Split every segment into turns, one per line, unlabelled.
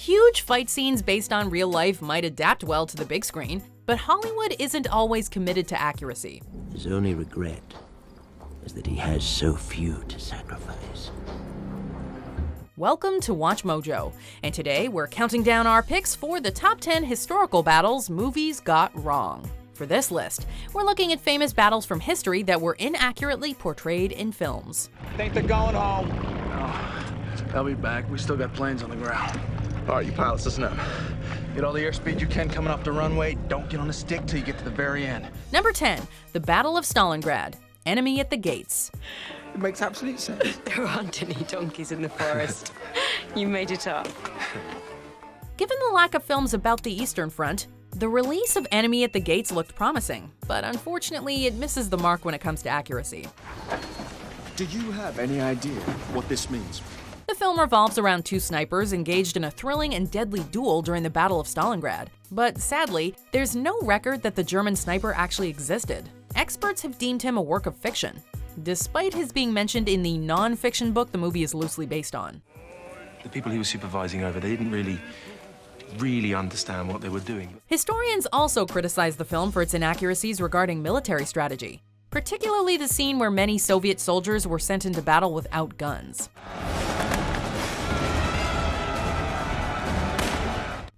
Huge fight scenes based on real life might adapt well to the big screen, but Hollywood isn't always committed to accuracy.
His only regret is that he has so few to sacrifice.
Welcome to Watch Mojo, and today we're counting down our picks for the top 10 historical battles movies got wrong. For this list, we're looking at famous battles from history that were inaccurately portrayed in films.
Think they're going home.
Oh, they'll be back. We still got planes on the ground.
All right, you pilots, listen up. Get all the airspeed you can coming off the runway. Don't get on the stick till you get to the very end.
Number 10, the Battle of Stalingrad, Enemy at the Gates.
It makes absolute sense.
There aren't any donkeys in the forest. You made it up.
Given the lack of films about the Eastern Front, the release of Enemy at the Gates looked promising, but unfortunately it misses the mark when it comes to accuracy.
Do you have any idea what this means?
The film revolves around two snipers engaged in a thrilling and deadly duel during the Battle of Stalingrad, but sadly, there's no record that the German sniper actually existed. Experts have deemed him a work of fiction, despite his being mentioned in the non-fiction book the movie is loosely based on.
The people he was supervising over, they didn't really understand what they were doing.
Historians also criticize the film for its inaccuracies regarding military strategy, particularly the scene where many Soviet soldiers were sent into battle without guns.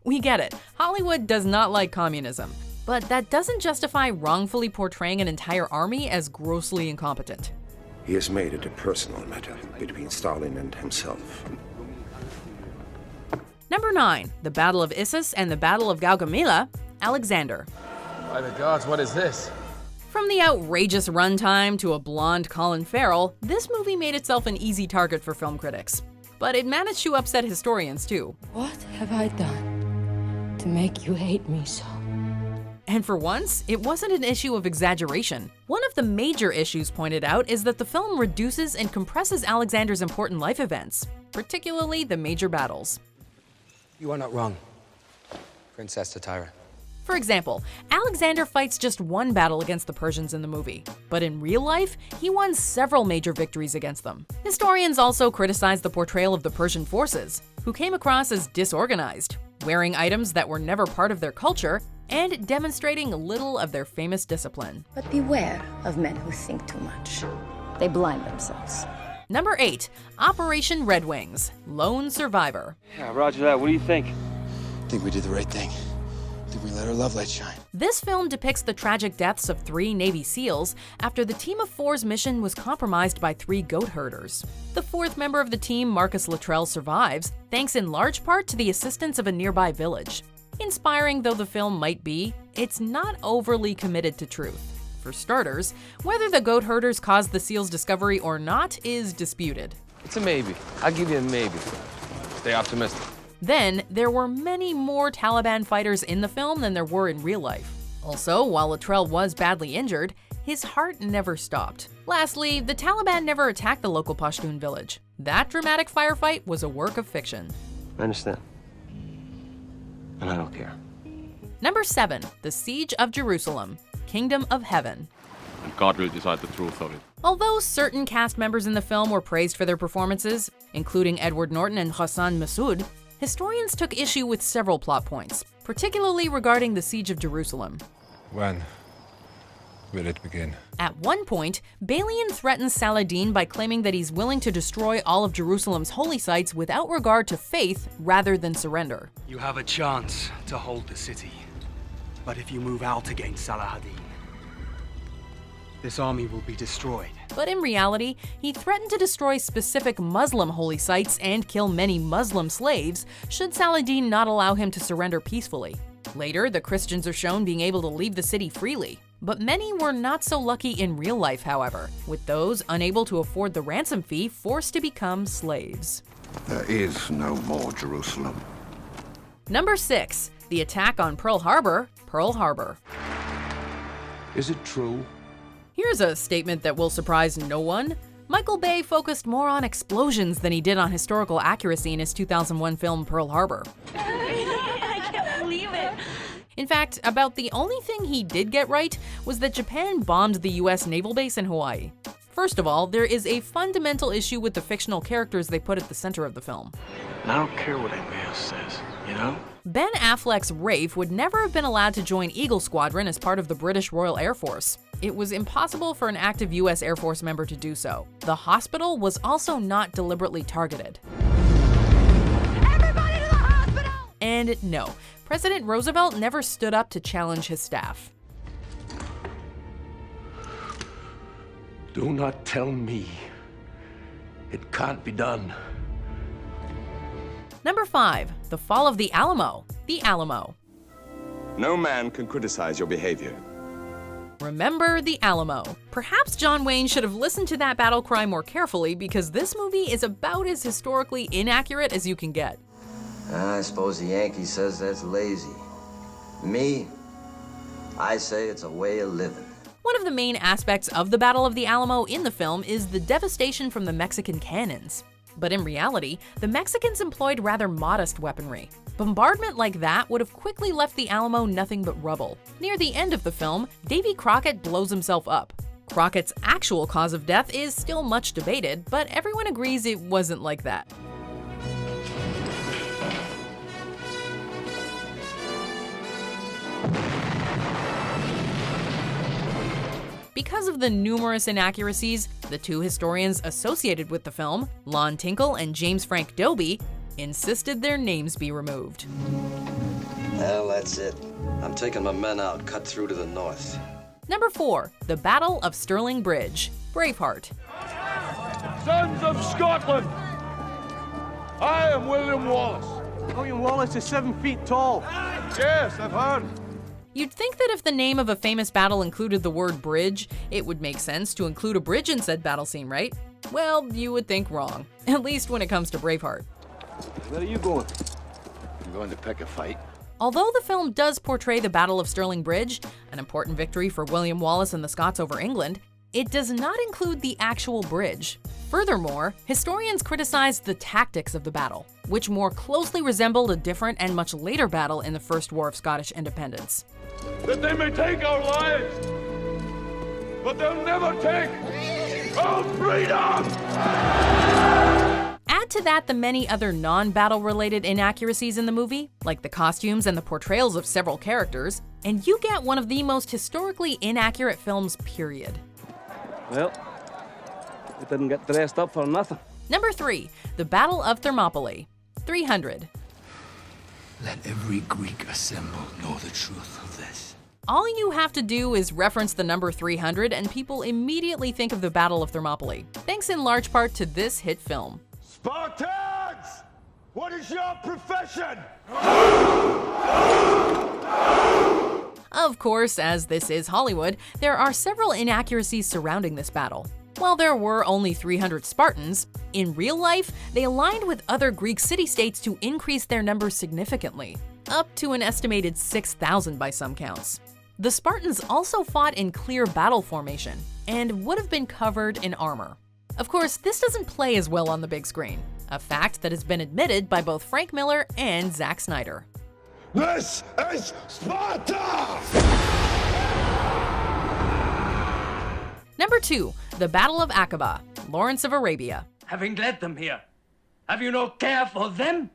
We get it, Hollywood does not like communism, but that doesn't justify wrongfully portraying an entire army as grossly incompetent.
He has made it a personal matter between Stalin and himself.
Number 9, the Battle of Issus and the Battle of Gaugamela, Alexander.
By the gods, what is this?
From the outrageous runtime to a blonde Colin Farrell, this movie made itself an easy target for film critics. But it managed to upset historians too.
What have I done to make you hate me so?
And for once, it wasn't an issue of exaggeration. One of the major issues pointed out is that the film reduces and compresses Alexander's important life events, particularly the major battles.
You are not wrong, Princess Tatira.
For example, Alexander fights just one battle against the Persians in the movie, but in real life, he won several major victories against them. Historians also criticize the portrayal of the Persian forces, who came across as disorganized, wearing items that were never part of their culture, and demonstrating little of their famous discipline.
But beware of men who think too much. They blind themselves.
Number 8, Operation Red Wings, Lone Survivor.
Yeah, roger that. What do you think?
I think we did the right thing. I think we let our love light shine.
This film depicts the tragic deaths of 3 Navy SEALs after the team of 4's mission was compromised by 3 goat herders. The 4th member of the team, Marcus Luttrell, survives, thanks in large part to the assistance of a nearby village. Inspiring though the film might be, it's not overly committed to truth. For starters, whether the goat herders caused the SEALs' discovery or not is disputed.
It's a maybe. I'll give you a maybe. Stay optimistic.
Then, there were many more Taliban fighters in the film than there were in real life. Also, while Luttrell was badly injured, his heart never stopped. Lastly, the Taliban never attacked the local Pashtun village. That dramatic firefight was a work of fiction.
I understand. And I don't care.
Number 7, The Siege of Jerusalem, Kingdom of Heaven.
And God will decide the truth of it.
Although certain cast members in the film were praised for their performances, including Edward Norton and Hassan Massoud, historians took issue with several plot points, particularly regarding the Siege of Jerusalem.
When will it begin?
At one point, Balian threatens Saladin by claiming that he's willing to destroy all of Jerusalem's holy sites without regard to faith rather than surrender.
You have a chance to hold the city, but if you move out against Saladin, this army will be destroyed.
But in reality, he threatened to destroy specific Muslim holy sites and kill many Muslim slaves should Saladin not allow him to surrender peacefully. Later, the Christians are shown being able to leave the city freely. But many were not so lucky in real life, however, with those unable to afford the ransom fee forced to become slaves.
There is no more Jerusalem.
Number 6, the attack on Pearl Harbor, Pearl Harbor.
Is it true?
Here's a statement that will surprise no one. Michael Bay focused more on explosions than he did on historical accuracy in his 2001 film Pearl Harbor.
I can't believe it.
In fact, about the only thing he did get right was that Japan bombed the US naval base in Hawaii. First of all, there is a fundamental issue with the fictional characters they put at the center of the film.
And I don't care what anybody else says.
know?
Ben Affleck's Rafe would never have been allowed to join Eagle Squadron as part of the British Royal Air Force. It was impossible for an active US Air Force member to do so. The hospital was also not deliberately targeted.
Everybody to the hospital!
And no, President Roosevelt never stood up to challenge his staff.
Do not tell me. It can't be done.
Number 5. The Fall of the Alamo. The Alamo.
No man can criticize your behavior.
Remember the Alamo. Perhaps John Wayne should have listened to that battle cry more carefully, because this movie is about as historically inaccurate as you can get.
I suppose the Yankee says that's lazy. Me, I say it's a way of living.
One of the main aspects of the Battle of the Alamo in the film is the devastation from the Mexican cannons. But in reality, the Mexicans employed rather modest weaponry. Bombardment like that would have quickly left the Alamo nothing but rubble. Near the end of the film, Davy Crockett blows himself up. Crockett's actual cause of death is still much debated, but everyone agrees it wasn't like that. Because of the numerous inaccuracies, the two historians associated with the film, Lon Tinkle and James Frank Dobie, insisted their names be removed.
Well, that's it. I'm taking my men out, cut through to the north.
Number 4. The Battle of Stirling Bridge. Braveheart.
Sons of Scotland, I am William Wallace.
William Wallace is 7 feet tall.
Yes, I've heard.
You'd think that if the name of a famous battle included the word bridge, it would make sense to include a bridge in said battle scene, right? Well, you would think wrong. At least when it comes to Braveheart.
Where are you going?
I'm going to pick a fight.
Although the film does portray the Battle of Stirling Bridge, an important victory for William Wallace and the Scots over England, it does not include the actual bridge. Furthermore, historians criticized the tactics of the battle, which more closely resembled a different and much later battle in the First War of Scottish Independence.
That they may take our lives, but they'll never take our freedom!
Add to that the many other non-battle related inaccuracies in the movie, like the costumes and the portrayals of several characters, and you get one of the most historically inaccurate films, period.
Well, it didn't get dressed up for nothing.
Number 3. The Battle of Thermopylae. 300.
Let every Greek assemble know the truth of this.
All you have to do is reference the number 300 and people immediately think of the Battle of Thermopylae, thanks in large part to this hit film.
Spartans! What is your profession?
Of course, as this is Hollywood, there are several inaccuracies surrounding this battle. While there were only 300 Spartans, in real life, they aligned with other Greek city-states to increase their numbers significantly, up to an estimated 6,000 by some counts. The Spartans also fought in clear battle formation, and would have been covered in armor. Of course, this doesn't play as well on the big screen, a fact that has been admitted by both Frank Miller and Zack Snyder.
This is Sparta!
Number 2. The Battle of Aqaba. Lawrence of Arabia.
Having led them here, have you no care for them?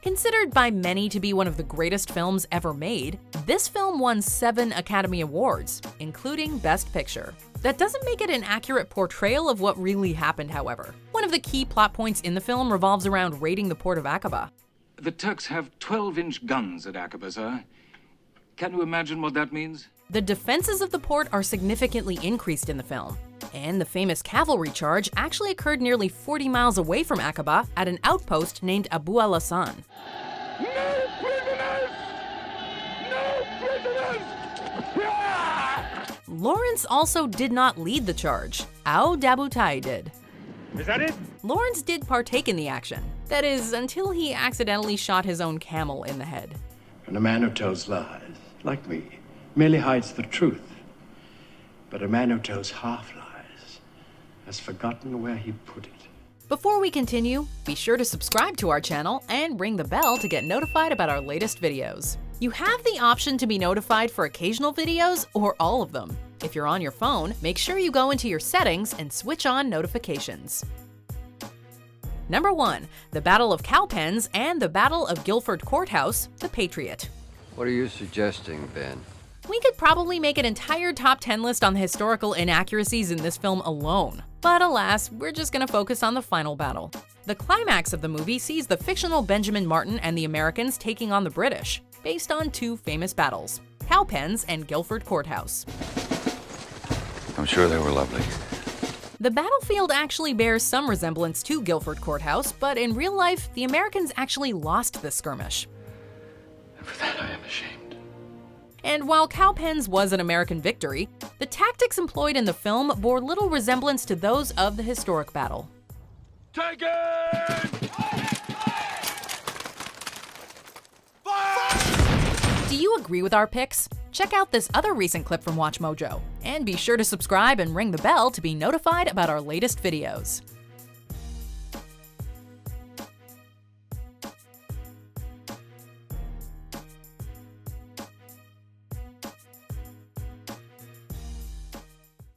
Considered by many to be one of the greatest films ever made, this film won 7 Academy Awards, including Best Picture. That doesn't make it an accurate portrayal of what really happened, however. One of the key plot points in the film revolves around raiding the port of Aqaba.
The Turks have 12-inch guns at Aqaba, sir. Can you imagine what that means?
The defenses of the port are significantly increased in the film, and the famous cavalry charge actually occurred nearly 40 miles away from Aqaba at an outpost named Abu al-Hassan.
No prisoners! No prisoners!
Lawrence also did not lead the charge. Dabutai did.
Is that it?
Lawrence did partake in the action. That is, until he accidentally shot his own camel in the head.
And a man who tells lies, like me, merely hides the truth. But a man who tells half-lies has forgotten where he put it.
Before we continue, be sure to subscribe to our channel and ring the bell to get notified about our latest videos. You have the option to be notified for occasional videos or all of them. If you're on your phone, make sure you go into your settings and switch on notifications. Number 1. The Battle of Cowpens and the Battle of Guilford Courthouse, the Patriot.
What are you suggesting, Ben?
We could probably make an entire top 10 list on the historical inaccuracies in this film alone. But alas, we're just gonna focus on the final battle. The climax of the movie sees the fictional Benjamin Martin and the Americans taking on the British, based on 2 famous battles, Cowpens and Guilford Courthouse.
I'm sure they were lovely.
The battlefield actually bears some resemblance to Guilford Courthouse, but in real life, the Americans actually lost this skirmish.
And for that I am ashamed.
And while Cowpens was an American victory, the tactics employed in the film bore little resemblance to those of the historic battle.
Take it!
Do you agree with our picks? Check out this other recent clip from WatchMojo, and be sure to subscribe and ring the bell to be notified about our latest videos.